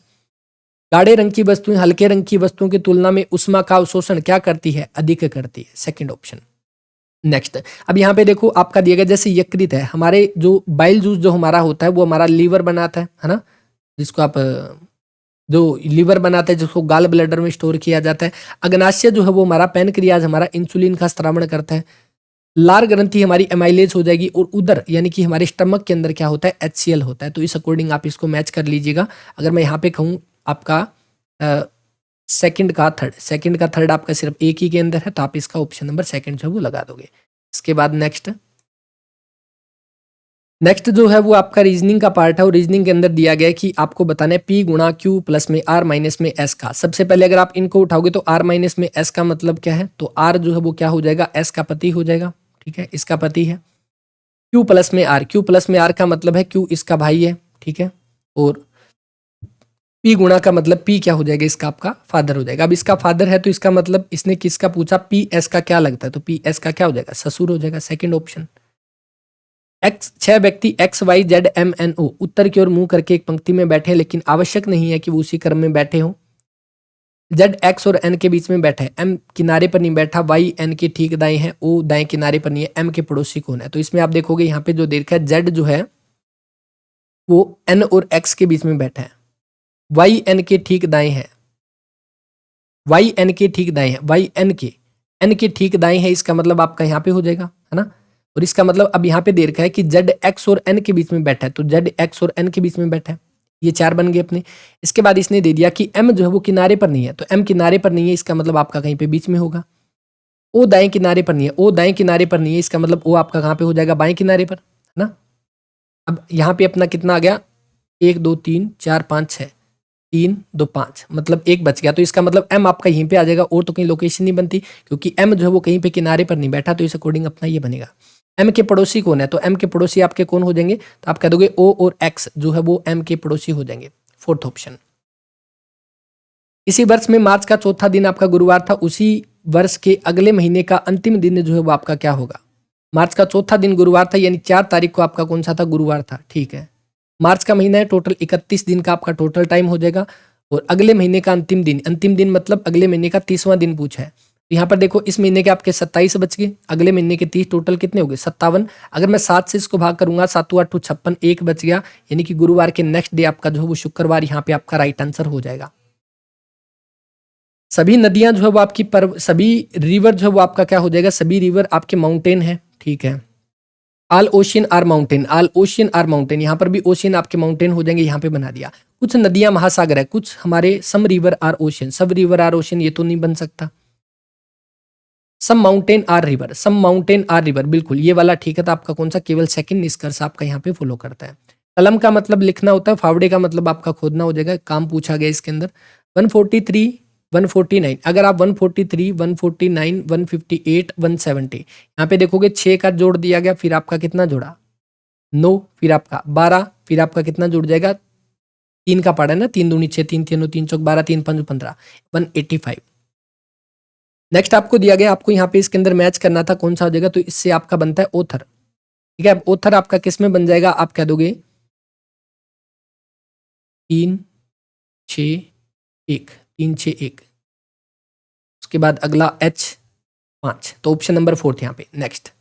S1: गाढ़े रंग की वस्तुएं हल्के रंग की वस्तुओं की तुलना में उष्मा का अवशोषण क्या करती है? अधिक करती है, सेकंड ऑप्शन। नेक्स्ट, अब यहाँ पे देखो आपका दिया गया, जैसे यकृत है, हमारे जो बाइल जूस जो हमारा होता है वो हमारा लीवर बनाता है ना, जिसको आप जो लीवर बनाता है, जिसको गाल ब्लैडर में स्टोर किया जाता है। अग्नाशय जो है वो हमारा पैनक्रियाज हमारा इंसुलिन का स्त्रावण करता है। लार ग्रंथि हमारी एमाइलेज हो जाएगी, और उधर यानी कि हमारे स्टमक के अंदर क्या होता है? HCl होता है। तो इस अकॉर्डिंग आप इसको मैच कर लीजिएगा। अगर मैं यहाँ पे कहूँ आपका सेकंड का थर्ड आपका सिर्फ एक ही के अंदर है, तो आप इसका ऑप्शन नंबर सेकंड जो है वो लगा दोगे। इसके बाद नेक्स्ट जो है वो आपका रीजनिंग का पार्ट है, और रीजनिंग के अंदर दिया गया है कि आपको बताना है P गुणा Q प्लस में R माइनस में S का। सबसे पहले अगर आप इनको उठाओगे तो R माइनस में S का मतलब क्या है? तो R जो है वो क्या हो जाएगा? S का पति हो जाएगा, ठीक है, इसका पति है। Q प्लस में R का मतलब है Q इसका भाई है, ठीक है। और P गुणा का मतलब P क्या हो जाएगा? इसका आपका फादर हो जाएगा। अब इसका फादर है तो इसका मतलब इसने किसका पूछा? PS का क्या लगता है? तो PS का क्या हो जाएगा? ससुर हो जाएगा, सेकेंड ऑप्शन। छह व्यक्ति XYZMNO उत्तर की ओर मुंह करके एक पंक्ति में बैठे, लेकिन आवश्यक नहीं है कि वो उसी क्रम में बैठे हों। Z X और N के बीच में बैठा है, M किनारे पर नहीं बैठा, Y N के ठीक दाएं है, O दाएं किनारे पर नहीं है, M के पड़ोसी कौन है? तो इसमें आप देखोगे यहाँ पे जो देखा है Z जो है वो N और X के बीच में बैठा है, Y N के ठीक दाएं है, Y N के ठीक दाएं है, Y N के ठीक दाएं है, इसका मतलब आपका यहाँ पे हो जाएगा, है ना। और इसका मतलब अब यहाँ पे दे रखा है कि Z X और N के बीच में बैठा है, तो Z X और N के बीच में बैठा है, ये चार बन गए अपने। इसके बाद इसने दे दिया कि M जो है वो किनारे पर नहीं है, तो M किनारे पर नहीं है, इसका मतलब आपका कहीं पे बीच में होगा। O दाएं किनारे पर नहीं है, O दाएं किनारे पर नहीं है, इसका मतलब O आपका कहाँ पे हो जाएगा? बाएं किनारे पर, है ना। अब यहाँ पे अपना कितना आ गया? 1 2 3 4 5 6, 3 2 5, मतलब एक बच गया, तो इसका मतलब M आपका यहीं पे आ जाएगा, और तो कहीं लोकेशन नहीं बनती, क्योंकि M जो है वो कहीं पे किनारे पर नहीं बैठा, तो इस अकॉर्डिंग अपना ये बनेगा। M के पड़ोसी कौन है? तो M के पड़ोसी आपके कौन हो जाएंगे? तो आप कह दोगे O और X जो है वो M के पड़ोसी हो जाएंगे, फोर्थ ऑप्शन। इसी वर्ष में मार्च का चौथा दिन आपका गुरुवार था, उसी वर्ष के अगले महीने का अंतिम दिन जो है वो आपका क्या होगा? मार्च का चौथा दिन गुरुवार था, यानी 4 तारीख को आपका कौन सा था? गुरुवार था, ठीक है। मार्च का महीना है, टोटल 31 दिन का आपका टोटल टाइम हो जाएगा, और अगले महीने का अंतिम दिन मतलब अगले महीने का 30वां दिन पूछा है, तो यहाँ पर देखो इस महीने के आपके 27 बच गए, अगले महीने के 30, टोटल कितने हो गए 57। अगर मैं 7 से इसको भाग करूंगा 7 8 56, एक बच गया, यानी कि गुरुवार के नेक्स्ट डे आपका जो है वो शुक्रवार यहाँ पे आपका राइट आंसर हो जाएगा। सभी नदियां जो है वो आपकी सभी रिवर जो है वो आपका क्या हो जाएगा, सभी रिवर आपके माउंटेन है, ठीक है। All ocean are mountain, all ocean are mountain, यहाँ पर भी ओशियन आपके माउंटेन हो जाएंगे, यहाँ पे बना दिया। कुछ नदियां महासागर है, कुछ हमारे सम रिवर आर ओशियन, सब रिवर आर ओशियन ये तो नहीं बन सकता। Some mountain are river, some mountain are river, बिल्कुल ये वाला ठीक है। तो आपका कौन सा, केवल सेकंड निष्कर्ष आपका यहाँ पे फॉलो करता है। कलम का मतलब लिखना होता है, फावड़े का मतलब आपका खोदना हो जाएगा, काम पूछा गया इसके अंदर। 143 149, अगर आप 143 149 158 170 यहाँ पे देखोगे 6 का जोड़ दिया गया, फिर आपका कितना जोड़ा 9, फिर आपका 12, फिर आपका कितना जुड़ जाएगा 3 का पड़ा है ना, 3 दूनी 6, 3 3 3 चौक 12, 3 5 15, 185। नेक्स्ट आपको दिया गया, आपको यहाँ पे इसके अंदर मैच करना था कौन सा हो जाएगा, तो इससे आपका बनता है ओथर, ठीक है। अब ओथर आपका किस में बन जाएगा, आप कह दोगे 3 6 1, 3 6 1, उसके बाद अगला H5, तो ऑप्शन नंबर 4 यहाँ पे। नेक्स्ट,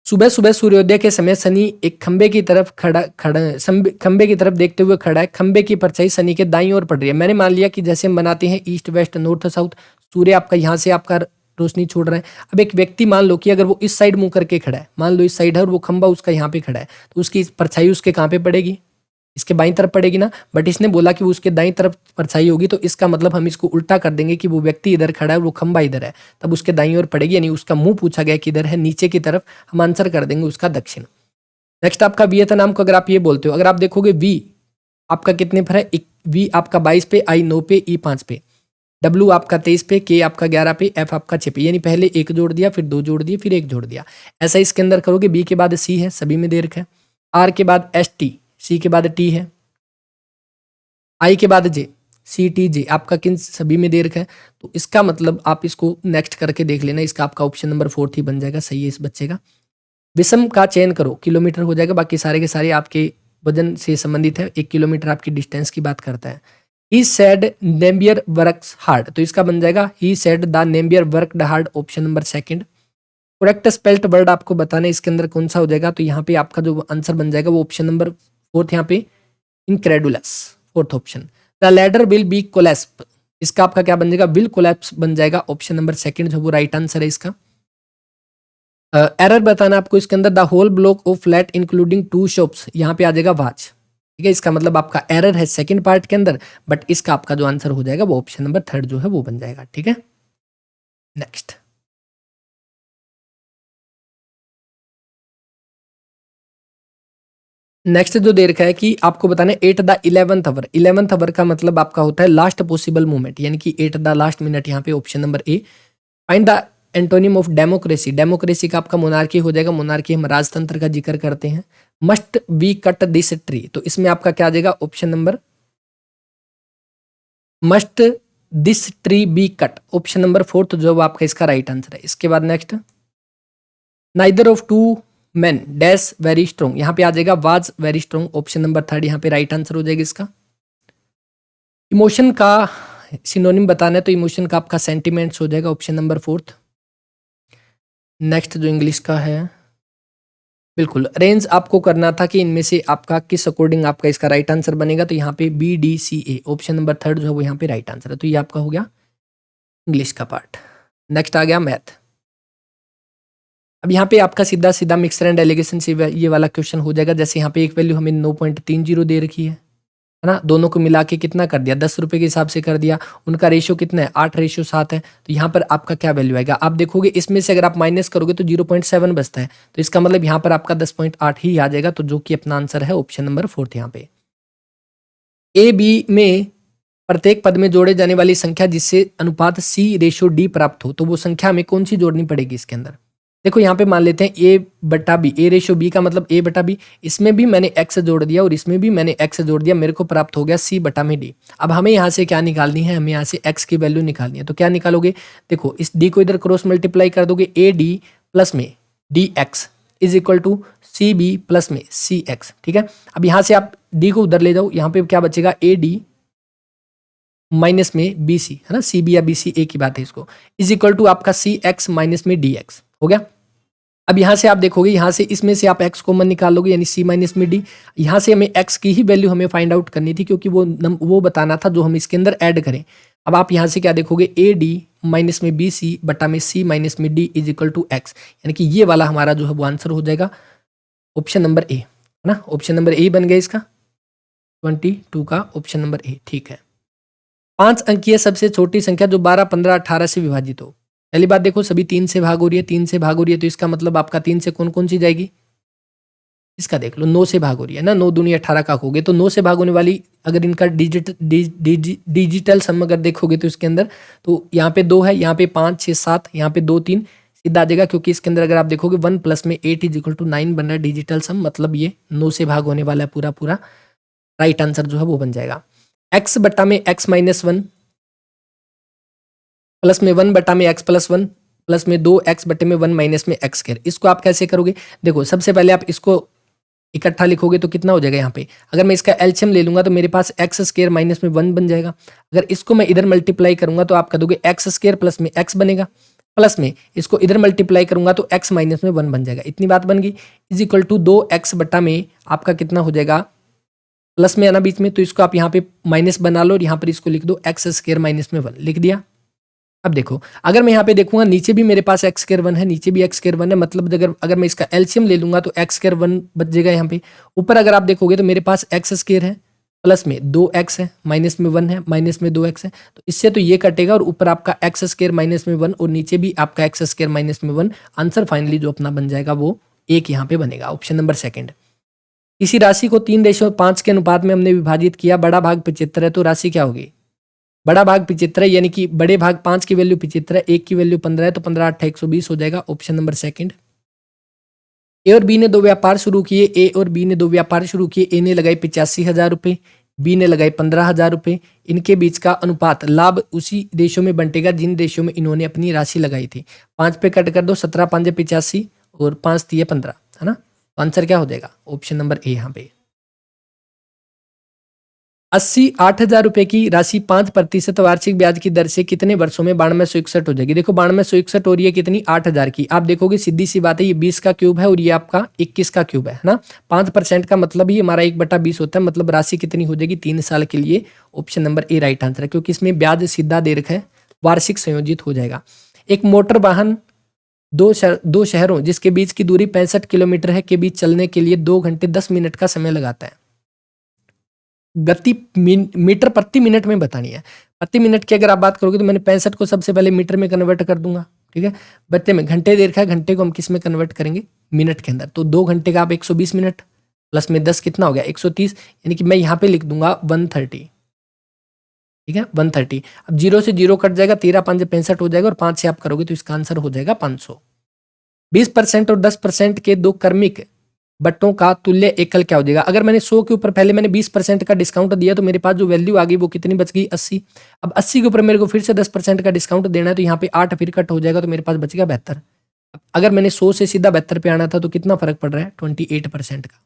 S1: सुबह सुबह सूर्योदय के समय शनि एक खंबे की तरफ खंबे की तरफ देखते हुए खड़ा है, खंबे की परछाई शनि के दाईं ओर पड़ रही है। मैंने मान लिया कि जैसे हम बनाते हैं ईस्ट वेस्ट नॉर्थ साउथ, सूर्य आपका यहाँ से आपका रोशनी छोड़ रहा है। अब एक व्यक्ति मान लो कि अगर वो इस साइड मुंह करके खड़ा है, मान लो इस साइड है और वो खंबा उसका यहाँ पे खड़ा है, तो उसकी परछाई उसके कहाँ पे पड़ेगी, इसके बाईं तरफ पड़ेगी ना। बट इसने बोला कि वो उसके दाईं तरफ परछाई होगी, तो इसका मतलब हम इसको उल्टा कर देंगे कि वो व्यक्ति इधर खड़ा है, वो खंबा इधर है, तब उसके दाईं ओर पड़ेगी, यानी उसका मुंह पूछा गया कि इधर है नीचे की तरफ, हम आंसर कर देंगे उसका दक्षिण। नेक्स्ट आपका वियतनाम को अगर आप ये बोलते हो, अगर आप देखोगे वी आपका कितने पर है, वी आपका 22 पे, आई 9 पे, ई 5 पे, डब्ल्यू आपका 23 पे, के आपका 11 पे, एफ आपका 6 पे, यानी पहले एक जोड़ दिया, फिर 2 जोड़ दिए, फिर 1 जोड़ दिया। ऐसा इसके अंदर करोगे। बी के बाद सी है, सभी में दे रखा है। आर के बाद एस टी, सी के बाद टी है, आई के बाद जे, सी टी जे आपका किन सभी में दे रखा है। तो इसका मतलब आप इसको नेक्स्ट करके देख लेना, इसका आपका ऑप्शन नंबर 4 ही बन जाएगा, सही है इस बच्चे का। विषम का चयन करो, किलोमीटर हो जाएगा, बाकी सारे के सारे आपके वजन से संबंधित है। 1 किलोमीटर आपकी डिस्टेंस की बात करता है। He said Nambiar works hard, तो इसका बन जाएगा he said the Nambiar worked hard, option number 2। Correct spelt word आपको बताना है इसके अंदर कौन सा हो जाएगा, तो यहाँ पे आपका जो आंसर बन जाएगा वो ऑप्शन नंबर 4 यहाँ पे incredulous, 4th option. The ladder will be collapse, इसका आपका क्या बन जाएगा, विल कोलैप्स बन जाएगा, ऑप्शन नंबर 2 जो वो राइट आंसर है इसका। एरर बताना आपको इसके अंदर, the whole block of flat including 2 shops, यहाँ पे आ जाएगा वाच, ठीक है। इसका मतलब आपका एरर है सेकंड पार्ट के अंदर, बट इसका आपका जो आंसर हो जाएगा वो ऑप्शन नंबर 3 जो है वो बन जाएगा, ठीक है। नेक्स्ट, नेक्स्ट जो दे रखा है कि आपको बताना है 8 the 11th our, 11th our का मतलब आपका होता है लास्ट पॉसिबल मोमेंट, यानी कि 8 द लास्ट मिनट, यहाँ पे option number A. Find the antonym of democracy, democracy का आपका मोनार्की हो जाएगा, मोनार्की हम राजतंत्र का जिक्र करते हैं। Must we cut this tree, तो इसमें आपका क्या आ जाएगा, option number must this tree be cut, option number 4 जो आपका इसका राइट आंसर है। इसके बाद next, neither of two man dash very strong, यहाँ पे आ जाएगा was very strong, option number 3 यहाँ पे राइट आंसर हो जाएगा इसका। इमोशन का सिनोनिम बताना है, तो इमोशन का आपका सेंटिमेंट्स हो जाएगा, ऑप्शन नंबर 4। नेक्स्ट जो इंग्लिश का है, बिल्कुल रेंज आपको करना था कि इनमें से आपका किस अकॉर्डिंग आपका इसका राइट आंसर बनेगा, तो यहाँ पे बी डी सी ए, ऑप्शन नंबर 3 जो है वो यहाँ पे राइट आंसर है। तो ये आपका हो गया इंग्लिश का पार्ट। नेक्स्ट आ गया मैथ। अब यहाँ पे आपका सीधा सीधा मिक्सर एंड एलिगेशन से ये वाला क्वेश्चन हो जाएगा। जैसे यहाँ पे एक वैल्यू हमें 9.30 दे रखी है ना, दोनों को मिला के कितना कर दिया, 10 रुपए के हिसाब से कर दिया। उनका रेशियो कितना है, 8:7 है। तो यहाँ पर आपका क्या वैल्यू आएगा, आप देखोगे इसमें से अगर आप माइनस करोगे तो 0.7 बचता है, तो इसका मतलब यहाँ पर आपका 10.8 ही आ जाएगा, तो जो कि अपना आंसर है ऑप्शन नंबर 4 यहाँ पे। ए बी में प्रत्येक पद में जोड़े जाने वाली संख्या जिससे अनुपात C/D प्राप्त हो, तो वो संख्या हमें कौन सी जोड़नी पड़ेगी इसके अंदर। देखो यहाँ पे मान लेते हैं A/B, A/B का मतलब A/B, इसमें भी मैंने x जोड़ दिया और इसमें भी मैंने x जोड़ दिया, मेरे को प्राप्त हो गया C/D। अब हमें यहाँ से क्या निकालनी है, हमें यहाँ से x की वैल्यू निकालनी है। तो क्या निकालोगे, देखो इस d को इधर क्रॉस मल्टीप्लाई कर दोगे, AD प्लस में dx is equal to CB plus में CX, ठीक है। अब यहाँ से आप d को उधर ले जाओ, यहाँ पे क्या बचेगा, AD माइनस में बी सी, है ना, सी बी या बी सी एक ही बात है इसको, इज इक्वल टू आपका सी एक्स माइनस में डी एक्स हो गया। अब यहां से आप देखोगे, यहां से इसमें से आप x कॉमन निकाल लोगे यानी c माइनस में d। यहां से हमें x की ही वैल्यू हमें फाइंड आउट करनी थी क्योंकि वो बताना था जो हम इसके अंदर ऐड करें। अब आप यहां से क्या देखोगे, ए डी माइनस में बी सी बटा में c माइनस में d is equal to X, यानी कि ये वाला हमारा जो है वो आंसर हो जाएगा ऑप्शन नंबर ए, है ना। ऑप्शन नंबर ए बन गया इसका 22 का ऑप्शन नंबर ए, ठीक है। 5 अंकीय सबसे छोटी संख्या जो 12, 15, 18 से विभाजित हो। पहली बात देखो, सभी 3 से भाग हो रही है, 3 से भाग हो रही है, तो इसका मतलब आपका 3 से कौन कौन सी जाएगी, इसका देख लो 9 से भाग हो रही है ना, 9 दूनी 18 का होगे, तो 9 से भाग होने वाली अगर इनका डिजिटल सम अगर देखोगे तो इसके अंदर तो यहाँ पे 2 है, यहाँ पे 5, 6, 7, यहाँ पे 2, 3 सीधा आ जाएगा, क्योंकि इसके अंदर अगर आप देखोगे 1 प्लस में 8 इज इक्वल टू 9 बन रहा है डिजिटल सम, मतलब ये 9 से भाग होने वाला है पूरा पूरा, राइट आंसर जो है वो बन जाएगा। x बटा में x माइनस 1 प्लस में 1 बटा में x प्लस 1 प्लस में 2x बटे में 1 माइनस में x स्क्वायर, इसको आप कैसे करोगे, देखो सबसे पहले आप इसको इकट्ठा लिखोगे तो कितना हो जाएगा, यहाँ पे अगर मैं इसका एलसीएम ले लूंगा तो मेरे पास एक्स स्क्वायर माइनस में 1 बन जाएगा। अगर इसको मैं इधर मल्टीप्लाई करूंगा तो आप कर दोगे एक्स स्क्वायर प्लस में x बनेगा, प्लस में इसको इधर मल्टीप्लाई करूंगा तो x माइनस में 1 बन जाएगा, इतनी बात बन गई। इज इक्वल टू 2x बटा में आपका कितना हो जाएगा, प्लस में आना बीच में, तो इसको आप यहाँ पे माइनस बना लो और यहाँ पर इसको लिख दो एक्स स्क्वायर माइनस में 1 लिख दिया। अब देखो अगर मैं यहाँ पे देखूंगा नीचे भी मेरे पास एक्स स्क्वायर 1 है, नीचे भी एक्स स्क्वायर 1 है, मतलब अगर मैं इसका एलसीएम ले लूंगा तो एक्स स्क्वायर 1 बच जाएगा यहाँ पे। ऊपर अगर आप देखोगे तो मेरे पास एक्स स्क्वायर है, प्लस में 2x है, माइनस में 1 है, माइनस में 2x है, तो इससे तो ये कटेगा और ऊपर आपका एक्स स्क्वायर माइनस में 1 और नीचे भी आपका एक्स स्क्वायर माइनस में 1। आंसर फाइनली जो अपना बन जाएगा वो एक यहाँ पे बनेगा, ऑप्शन नंबर सेकंड। इसी राशि को 3:5 के अनुपात में हमने विभाजित किया, बड़ा भाग 75 है, तो राशि क्या होगी, बड़ा भाग 75 है, यानी कि बड़े भाग 5 की वैल्यू 75 है, 1 की वैल्यू 15 है, तो 15 8 120 हो जाएगा, ऑप्शन नंबर सेकंड। ए और बी ने दो व्यापार शुरू किए, ए और बी ने दो व्यापार शुरू किए, ए ने लगाई 85,000 रुपये, बी ने लगाई 15,000 रुपये, इनके बीच का अनुपात लाभ उसी रेशो में बंटेगा जिन रेशो में इन्होंने अपनी राशि लगाई थी। 5 पे कट कर दो, 17 5 85 और 5 3 15, है ना, तो आंसर क्या हो जाएगा, ऑप्शन नंबर ए यहाँ पे। 8,000 रुपए की राशि 5% वार्षिक ब्याज की दर से कितने वर्षों में 9261 हो जाएगी। देखो 9261 हो रही है कितनी, 8,000 की, आप देखोगे सीधी सी बात है, ये 20 का क्यूब है और ये आपका 21 का क्यूब है ना। 5% का मतलब ही हमारा 1/20 होता है, मतलब राशि कितनी हो जाएगी 3 साल के लिए, option number A right answer है, क्योंकि इसमें ब्याज सीधा दे रखा है, वार्षिक संयोजित हो जाएगा। एक मोटर वाहन दो शहरों जिसके बीच की दूरी 65 किलोमीटर है के बीच चलने के लिए 2 घंटे 10 मिनट का समय लगाता है। गति मीटर प्रति मिनट में बतानी है, प्रति मिनट की अगर आप बात करोगे तो मैंने 65 को सबसे पहले मीटर में कन्वर्ट कर दूंगा, ठीक है। बत्ते में घंटे दे रखा है, घंटे को हम किस में कन्वर्ट करेंगे, मिनट के अंदर, तो 2 घंटे का आप 120 मिनट प्लस में 10 कितना हो गया 130, यानी कि मैं यहाँ पे लिख दूंगा 130, ठीक है 130। अब 0 से 0 कट जाएगा, 13 5 65 हो जाएगा और 5 से आप करोगे तो इसका आंसर हो जाएगा 500। 20% और 10% के दो क्रमिक बट्टों का तुल्य एकल क्या हो जाएगा। अगर मैंने 100 के ऊपर पहले मैंने 20% का डिस्काउंट दिया तो मेरे पास जो वैल्यू आ गई वो कितनी बच गई 80। अब 80 के ऊपर मेरे को फिर से 10% का डिस्काउंट देना है, तो यहाँ पे 8 फिर कट हो जाएगा, तो मेरे पास बच गया 72। अगर मैंने 100 से सीधा 72 पे आना था तो कितना फर्क पड़ रहा है 28% का।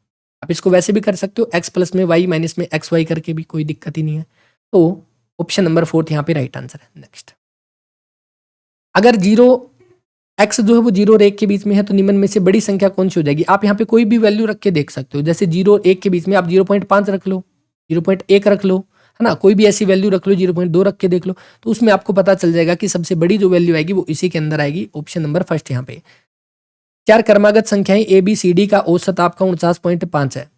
S1: आप इसको वैसे भी कर सकते हो, x प्लस में y माइनस में xy करके भी कोई दिक्कत ही नहीं है, तो ऑप्शन नंबर 4 यहाँ पे राइट आंसर है। नेक्स्ट, अगर 0 x जो है वो 0 और 1 के बीच में है तो निम्न में से बड़ी संख्या कौन सी हो जाएगी। आप यहाँ पे कोई भी वैल्यू रख के देख सकते हो, जैसे 0 और 1 के बीच में आप 0.5 रख लो, 0.1 रख लो, है ना, कोई भी ऐसी वैल्यू रख लो, 0.2 रख के देख लो, तो उसमें आपको पता चल जाएगा कि सबसे बड़ी जो वैल्यू आएगी वो इसी के अंदर आएगी, ऑप्शन नंबर फर्स्ट यहाँ पे। 4 क्रमागत संख्याएं ए बी सी डी का औसत आपका 49.5 है,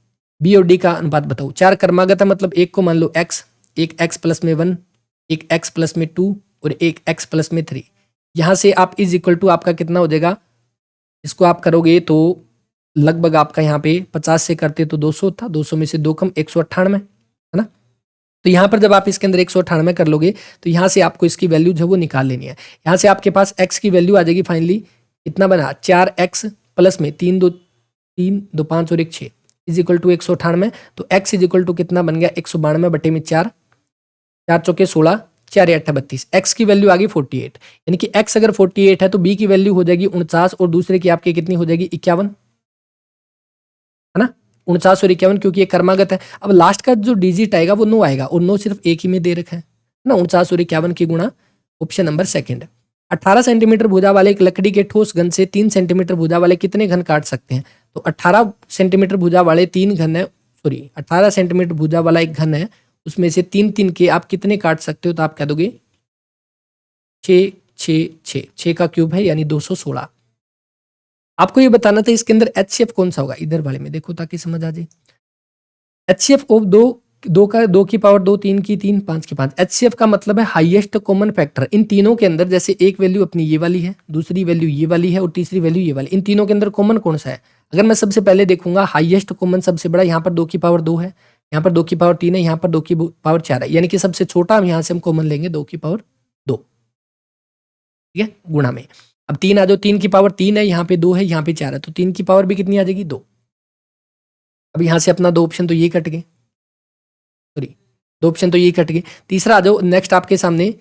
S1: बी और डी का अनुपात बताओ। 4 क्रमागत है मतलब एक को मान लो x, एक x प्लस में 1, एक x प्लस में 2 और एक x प्लस में 3। यहाँ से आप इज इक्वल टू आपका कितना हो जाएगा, इसको आप करोगे तो लगभग आपका यहाँ पे 50 से करते तो 200 था, 200 में से 2 कम 198, है ना। तो यहाँ पर जब आप इसके अंदर 198 कर लोगे तो यहाँ से आपको इसकी वैल्यू जो वो निकाल लेनी है। यहाँ से आपके पास x की वैल्यू आ जाएगी फाइनली कितना बना 4x प्लस में 3 2 5 और 1 6 इज इक्वल टू 198। तो x इज इक्वल टू कितना बन गया 192 बटे में 4, 4 चौके 16, 4 8 32, x की वैल्यू आ गई 48, यानी कि x अगर 48 है तो b की वैल्यू हो जाएगी 49 और दूसरे की आपकी कितनी हो जाएगी 51, है ना, 49 और 51, क्योंकि ये क्रमागत है। अब लास्ट का जो डिजिट आएगा वो 9 आएगा और 9 सिर्फ एक ही में दे रखा है ना 49 और 51 की गुणा ऑप्शन नंबर सेकंड। 18 सेंटीमीटर भुजा वाले एक लकड़ी के ठोस घन से 3 सेंटीमीटर भुजा वाले कितने घन काट सकते हैं? तो 18 सेंटीमीटर भुजा वाले 3 घन है, सॉरी 18 सेंटीमीटर भुजा वाला एक घन है, उसमें से 3 के आप कितने काट सकते हो? तो आप कह दोगे 6 6 6 6 का क्यूब है यानी 216। आपको ये बताना था इसके अंदर HCF कौन सा होगा, इधर वाले में देखो ताकि समझ आ जाए। HCF ऑफ दो की पावर 2, 3 की 3, 5 की 5। HCF का मतलब है हाईएस्ट कॉमन फैक्टर। इन तीनों के अंदर जैसे एक वैल्यू अपनी ये वाली है, दूसरी वैल्यू ये वाली है और तीसरी वैल्यू ये वाली, इन तीनों के अंदर कॉमन कौन सा है? अगर मैं सबसे पहले देखूंगा हाईएस्ट कॉमन सबसे बड़ा यहाँ पर 2 की पावर 2 है, यहाँ पर 2 की पावर 3 है, यहाँ पर 2 की पावर 4 है, यानी कि सबसे छोटा हम यहाँ से हम कॉमन लेंगे 2 की पावर 2, ठीक है, गुणा में। अब 3 आ जाओ, 3 की पावर 3 है, यहाँ पे 2 है, यहाँ पे 4 है, तो 3 की पावर भी कितनी आ जाएगी? 2। अब यहाँ से अपना 2 ऑप्शन तो ये कट गए, सॉरी 2 ऑप्शन तो ये कट गए। तीसरा आ जाओ, नेक्स्ट आपके सामने,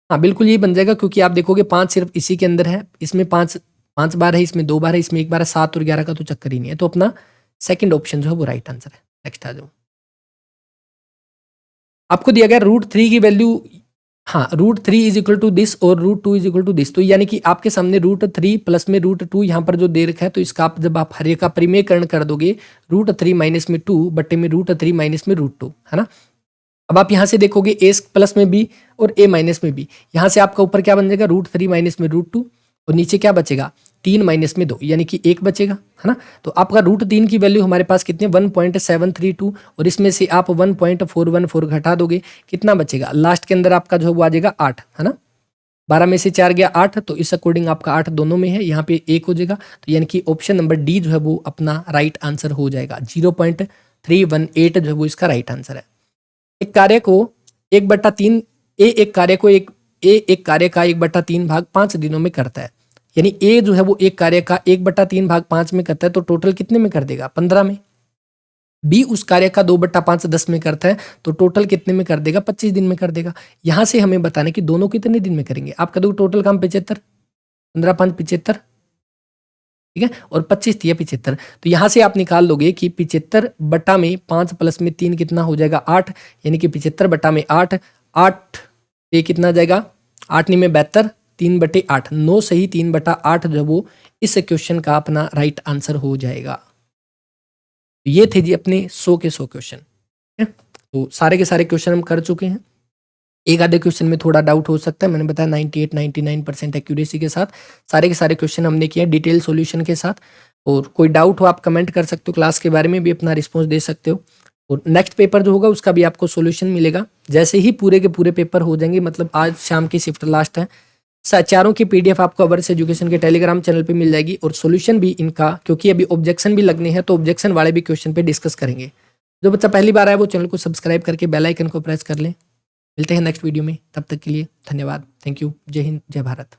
S1: हाँ बिल्कुल ये बन जाएगा क्योंकि आप देखोगे 5 सिर्फ इसी के अंदर है, इसमें 5 बार है, इसमें 2 बार है, इसमें 1 बार है, 7 और 11 का तो चक्कर ही नहीं है, तो अपना सेकंड ऑप्शन जो है वो राइट आंसर है। नेक्स्ट आ जाओ, आपको दिया गया √3 की वैल्यू, हाँ √3 इज इक्वल टू दिस और √2 इज इक्वल टू दिस, तो यानी कि आपके सामने √3 प्लस में √2 यहाँ पर जो दे रखा है, तो इसका आप जब आप हर एक का परिमेयकरण कर दोगे √3 माइनस में 2 बट्टे में √3 माइनस में √2, है ना। अब आप यहाँ से देखोगे ए प्लस में भी और ए माइनस में भी, यहाँ से आपका ऊपर क्या बन जाएगा? √3 माइनस में √2 और नीचे क्या बचेगा? 3 माइनस में 2 यानी कि 1 बचेगा, है ना। तो आपका √3 की वैल्यू हमारे पास कितने 1.732 और इसमें से आप 1.414 घटा दोगे, कितना बचेगा? लास्ट के अंदर आपका जो है वो आ जाएगा 8, है ना। 12 में से 4 गया 8, तो इस अकॉर्डिंग आपका 8 दोनों में है, यहाँ पे 1 हो जाएगा, तो यानी कि ऑप्शन नंबर डी जो है वो अपना राइट आंसर हो जाएगा। 0.318 जो है वो इसका राइट आंसर है। एक कार्य को 1/3 एक कार्य को एक कार्य का 1/3 भाग 5 दिनों में करता है, यानी ए जो है वो एक कार्य का 1/3 भाग 5 में करता है, तो टोटल कितने में कर देगा? 15 में। बी उस कार्य का 2/5 10 में करता है, तो टोटल कितने में कर देगा? 25 दिन में कर देगा। यहां से हमें बताना कि दोनों कितने दिन में करेंगे। आप कह दो टोटल काम 75, 15 5 75, ठीक है, और 25 दिया 75, तो यहां से आप निकाल लोगे कि 75 बटा में 5 प्लस में 3 कितना हो जाएगा? 8, यानी कि 75 बटा में 8, 8 ये कितना जाएगा? 8 में 72, 3/8, 9 सही 3/8 जो वो इस क्वेश्चन का अपना राइट आंसर हो जाएगा। ये थे जी अपने 100 के 100 क्वेश्चन, तो सारे के सारे क्वेश्चन हम कर चुके हैं। एक आधे क्वेश्चन में थोड़ा डाउट हो सकता है, मैंने बताया 98-99% एक्यूरेसी के साथ सारे के सारे क्वेश्चन हमने किए डिटेल सॉल्यूशन के साथ। और कोई डाउट हो आप कमेंट कर सकते हो, क्लास के बारे में भी अपना रिस्पॉन्स दे सकते हो। और नेक्स्ट पेपर जो होगा उसका भी आपको सॉल्यूशन मिलेगा जैसे ही पूरे के पूरे पेपर हो जाएंगे, मतलब आज शाम की शिफ्ट लास्ट है। चारों की PDF आपको अवर्स एजुकेशन के टेलीग्राम चैनल पे मिल जाएगी और सॉल्यूशन भी इनका, क्योंकि अभी ऑब्जेक्शन भी लगने हैं तो ऑब्जेक्शन वाले भी क्वेश्चन पे डिस्कस करेंगे। जो बच्चा पहली बार आया वो चैनल को सब्सक्राइब करके बेल आइकन को प्रेस कर ले। मिलते हैं नेक्स्ट वीडियो में, तब तक के लिए धन्यवाद, थैंक यू, जय हिंद, जय भारत।